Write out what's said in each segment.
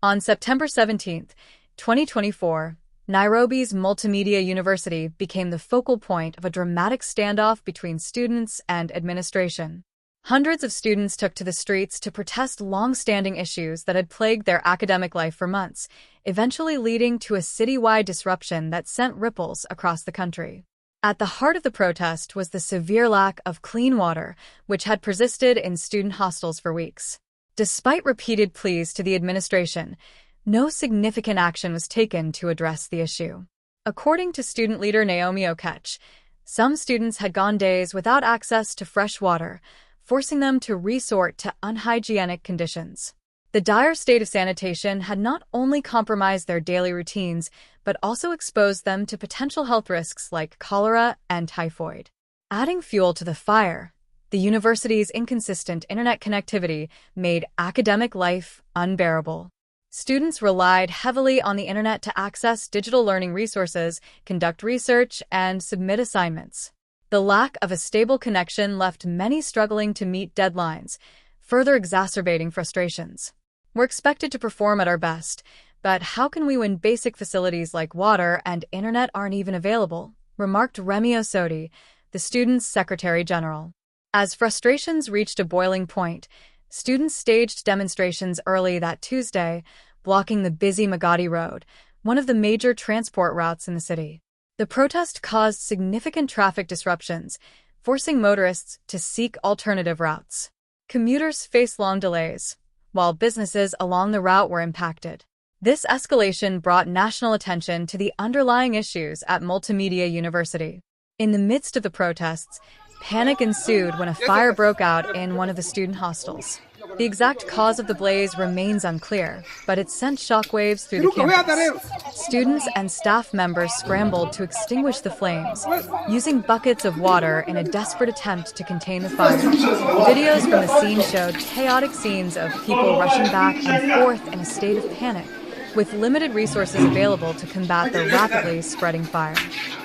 On September 17, 2024, Nairobi's Multimedia University became the focal point of a dramatic standoff between students and administration. Hundreds of students took to the streets to protest long-standing issues that had plagued their academic life for months, eventually leading to a citywide disruption that sent ripples across the country. At the heart of the protest was the severe lack of clean water, which had persisted in student hostels for weeks. Despite repeated pleas to the administration, no significant action was taken to address the issue. According to student leader Naomi Okech, some students had gone days without access to fresh water, forcing them to resort to unhygienic conditions. The dire state of sanitation had not only compromised their daily routines, but also exposed them to potential health risks like cholera and typhoid. Adding fuel to the fire, the university's inconsistent internet connectivity made academic life unbearable. Students relied heavily on the internet to access digital learning resources, conduct research, and submit assignments. The lack of a stable connection left many struggling to meet deadlines, further exacerbating frustrations. We're expected to perform at our best, but how can we when basic facilities like water and internet aren't even available? Remarked Remi Osodi, the students' secretary general. As frustrations reached a boiling point, students staged demonstrations early that Tuesday, blocking the busy Magadi Road, one of the major transport routes in the city. The protest caused significant traffic disruptions, forcing motorists to seek alternative routes. Commuters faced long delays, while businesses along the route were impacted. This escalation brought national attention to the underlying issues at Multimedia University. In the midst of the protests, panic ensued when a fire broke out in one of the student hostels. The exact cause of the blaze remains unclear, but it sent shockwaves through the campus. Students and staff members scrambled to extinguish the flames, using buckets of water in a desperate attempt to contain the fire. Videos from the scene showed chaotic scenes of people rushing back and forth in a state of panic, with limited resources available to combat the rapidly spreading fire.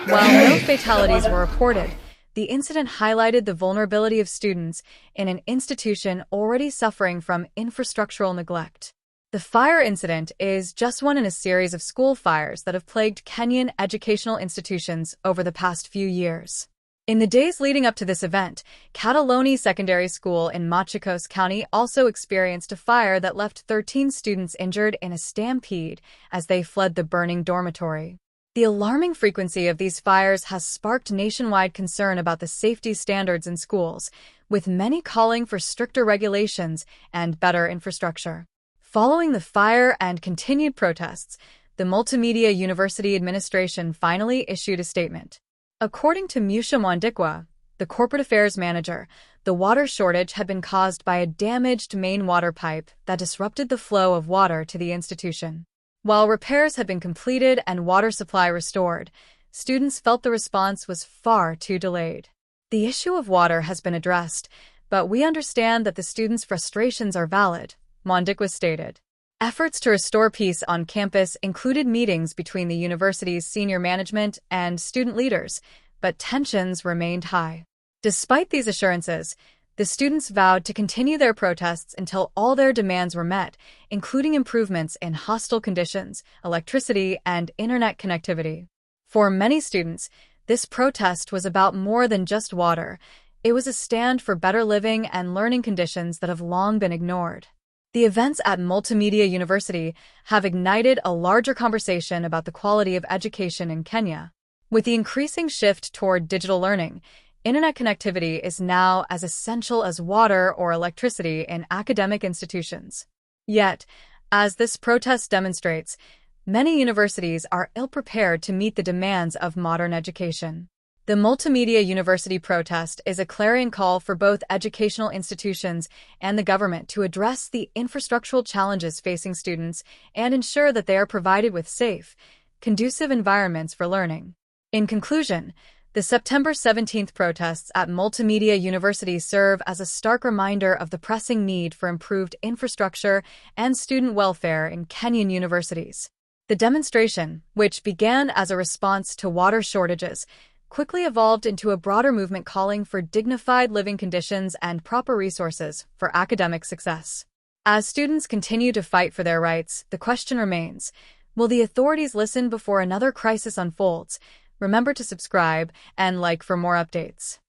While no fatalities were reported, the incident highlighted the vulnerability of students in an institution already suffering from infrastructural neglect. The fire incident is just one in a series of school fires that have plagued Kenyan educational institutions over the past few years. In the days leading up to this event, Kataloni Secondary School in Machakos County also experienced a fire that left 13 students injured in a stampede as they fled the burning dormitory. The alarming frequency of these fires has sparked nationwide concern about the safety standards in schools, with many calling for stricter regulations and better infrastructure. Following the fire and continued protests, the Multimedia University administration finally issued a statement. According to Musha Mwandikwa, the corporate affairs manager, the water shortage had been caused by a damaged main water pipe that disrupted the flow of water to the institution. While repairs had been completed and water supply restored, students felt the response was far too delayed. The issue of water has been addressed, but we understand that the students' frustrations are valid, Mwandikwa stated. Efforts to restore peace on campus included meetings between the university's senior management and student leaders, but tensions remained high. Despite these assurances, the students vowed to continue their protests until all their demands were met, including improvements in hostel conditions, electricity, and internet connectivity. For many students, this protest was about more than just water. It was a stand for better living and learning conditions that have long been ignored. The events at Multimedia University have ignited a larger conversation about the quality of education in Kenya. With the increasing shift toward digital learning, internet connectivity is now as essential as water or electricity in academic institutions. Yet, as this protest demonstrates, many universities are ill-prepared to meet the demands of modern education. The Multimedia University protest is a clarion call for both educational institutions and the government to address the infrastructural challenges facing students and ensure that they are provided with safe, conducive environments for learning. In conclusion, the September 17th protests at Multimedia University serve as a stark reminder of the pressing need for improved infrastructure and student welfare in Kenyan universities. The demonstration, which began as a response to water shortages, quickly evolved into a broader movement calling for dignified living conditions and proper resources for academic success. As students continue to fight for their rights, the question remains, will the authorities listen before another crisis unfolds? Remember to subscribe and like for more updates.